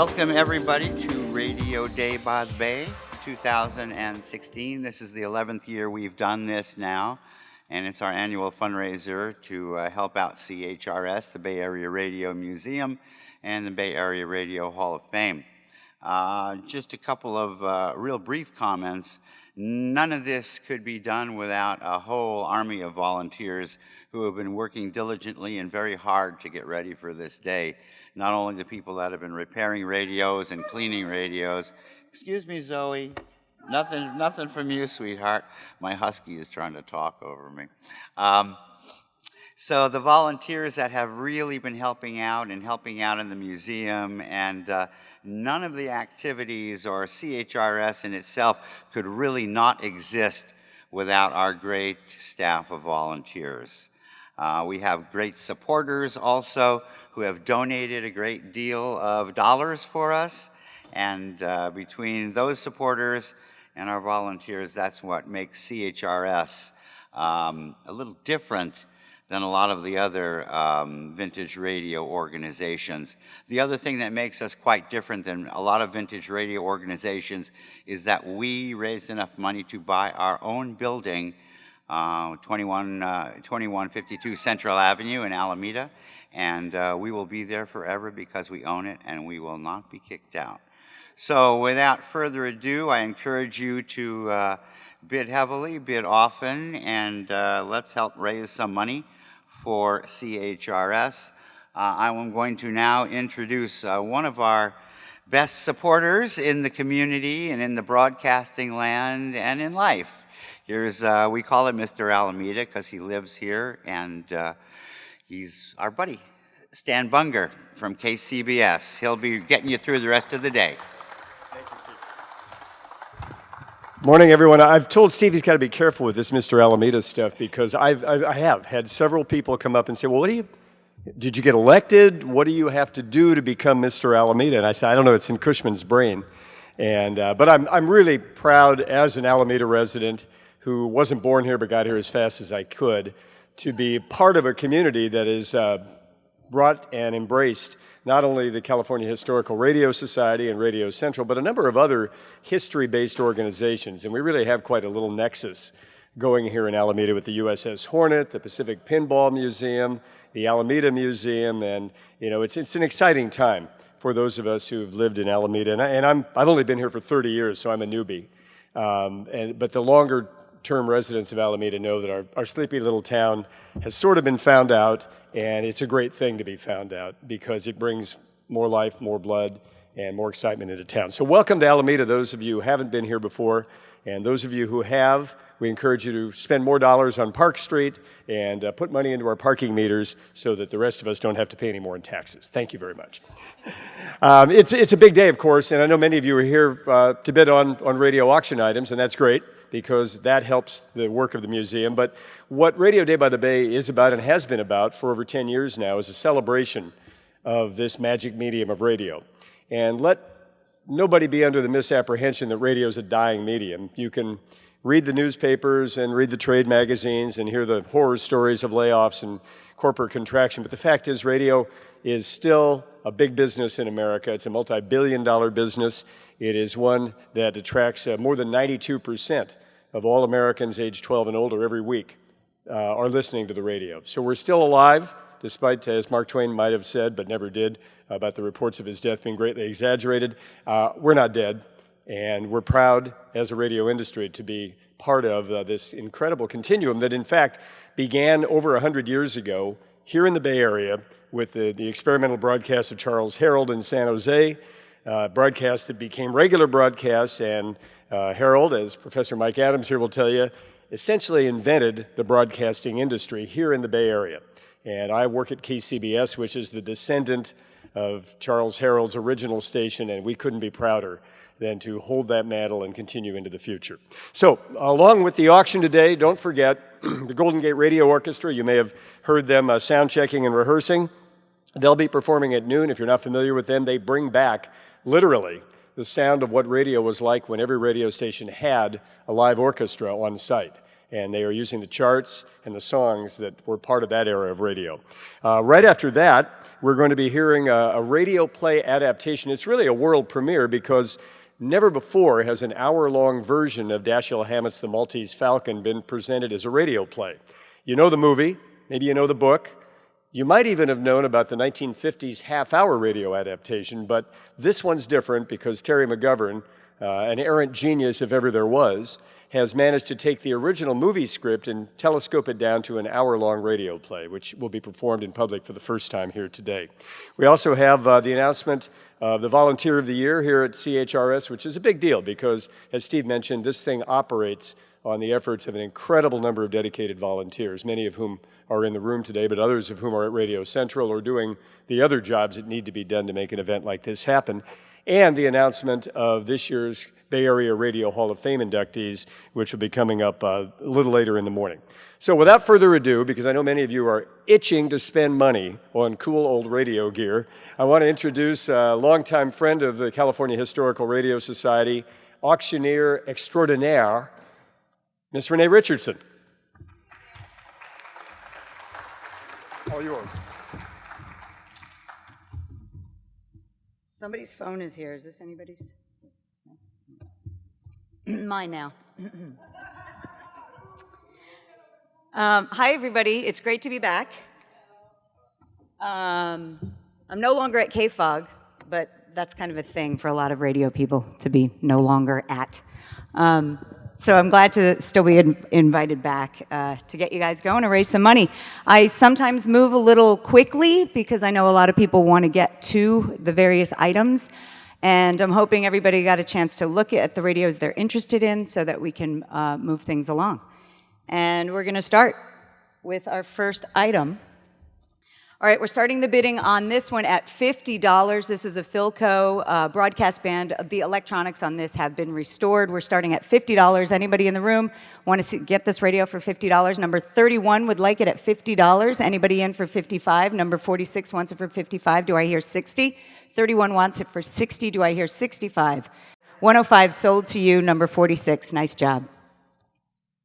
Welcome everybody to Radio Day by the Bay 2016. This is the 11th year we've done this now, and it's our annual fundraiser to help out CHRS, the Bay Area Radio Museum, and the Bay Area Radio Hall of Fame. Just a couple of real brief comments. None of this could be done without a whole army of volunteers who have been working diligently and very hard to get ready for this day. Not only the people that have been repairing radios and cleaning radios. Excuse me, Zoe. Nothing from you, sweetheart. My husky is trying to talk over me. So the volunteers that have really been helping out in the museum, and none of the activities or CHRS in itself could really not exist without our great staff of volunteers. We have great supporters also who have donated a great deal of dollars for us, and between those supporters and our volunteers, that's what makes CHRS a little different than a lot of the other vintage radio organizations. The other thing that makes us quite different than a lot of vintage radio organizations is that we raised enough money to buy our own building, 2152 Central Avenue in Alameda, and we will be there forever because we own it and we will not be kicked out. So without further ado, I encourage you to bid heavily, bid often, and let's help raise some money for CHRS. I'm going to now introduce one of our best supporters in the community and in the broadcasting land and in life. Here's, we call him Mr. Alameda because he lives here, and he's our buddy, Stan Bunger from KCBS. He'll be getting you through the rest of the day. Thank you, Steve. Morning, everyone. I've told Steve he's got to be careful with this Mr. Alameda stuff because I have had several people come up and say, well, did you get elected? What do you have to do to become Mr. Alameda? And I said, I don't know, it's in Cushman's brain. And but I'm really proud as an Alameda resident who wasn't born here but got here as fast as I could to be part of a community that is brought and embraced not only the California Historical Radio Society and Radio Central, but a number of other history-based organizations. And we really have quite a little nexus going here in Alameda with the USS Hornet, the Pacific Pinball Museum, the Alameda Museum, and it's an exciting time for those of us who've lived in Alameda. And I've only been here for 30 years, so I'm a newbie. But the longer-term residents of Alameda know that our sleepy little town has sort of been found out, and it's a great thing to be found out because it brings more life, more blood, and more excitement into town. So welcome to Alameda, those of you who haven't been here before, and those of you who have, we encourage you to spend more dollars on Park Street and put money into our parking meters so that the rest of us don't have to pay any more in taxes. Thank you very much. It's a big day, of course, and I know many of you are here to bid on radio auction items, and that's great because that helps the work of the museum. But what Radio Day by the Bay is about and has been about for over 10 years now is a celebration of this magic medium of radio. And let nobody be under the misapprehension that radio is a dying medium. You can read the newspapers and read the trade magazines and hear the horror stories of layoffs and corporate contraction, but the fact is radio is still a big business in America. It's a multi-billion-dollar business. It is one that attracts more than 92% of all Americans age 12 and older every week are listening to the radio. So we're still alive, despite, as Mark Twain might have said, but never did, about the reports of his death being greatly exaggerated. We're not dead, and we're proud as a radio industry to be part of this incredible continuum that, in fact, began over 100 years ago here in the Bay Area with the experimental broadcast of Charles Harold in San Jose, broadcasts that became regular broadcasts, and Harold, as Professor Mike Adams here will tell you, essentially invented the broadcasting industry here in the Bay Area. And I work at KCBS, which is the descendant of Charles Harold's original station, and we couldn't be prouder than to hold that mantle and continue into the future. So, along with the auction today, don't forget the Golden Gate Radio Orchestra. You may have heard them sound checking and rehearsing. They'll be performing at noon. If you're not familiar with them, they bring back, literally, the sound of what radio was like when every radio station had a live orchestra on site. and they are using the charts and the songs that were part of that era of radio. Right after that, we're going to be hearing a radio play adaptation. It's really a world premiere because never before has an hour-long version of Dashiell Hammett's The Maltese Falcon been presented as a radio play. You know the movie, maybe you know the book. You might even have known about the 1950s half-hour radio adaptation, but this one's different because Terry McGovern, an errant genius if ever there was, has managed to take the original movie script and telescope it down to an hour-long radio play, which will be performed in public for the first time here today. We also have the announcement of the Volunteer of the Year here at CHRS, which is a big deal because, as Steve mentioned, this thing operates on the efforts of an incredible number of dedicated volunteers, many of whom are in the room today, but others of whom are at Radio Central or doing the other jobs that need to be done to make an event like this happen. And the announcement of this year's Bay Area Radio Hall of Fame inductees, which will be coming up a little later in the morning. So without further ado, because I know many of you are itching to spend money on cool old radio gear, I want to introduce a longtime friend of the California Historical Radio Society, auctioneer extraordinaire, Miss Renee Richardson. All yours. Somebody's phone is here. Is this anybody's? Mine now. Hi, everybody. It's great to be back. I'm no longer at KFOG, but that's kind of a thing for a lot of radio people to be no longer at. So I'm glad to still be invited back to get you guys going and raise some money. I sometimes move a little quickly because I know a lot of people want to get to the various items. And I'm hoping everybody got a chance to look at the radios they're interested in so that we can move things along. And we're going to start with our first item. All right, we're starting the bidding on this one at $50. This is a Philco broadcast band. The electronics on this have been restored. We're starting at $50. Anybody in the room want to get this radio for $50? Number 31 would like it at $50. Anybody in for 55? Number 46 wants it for 55. Do I hear 60? 31 wants it for 60. Do I hear 65? 105 sold to you. Number 46. Nice job.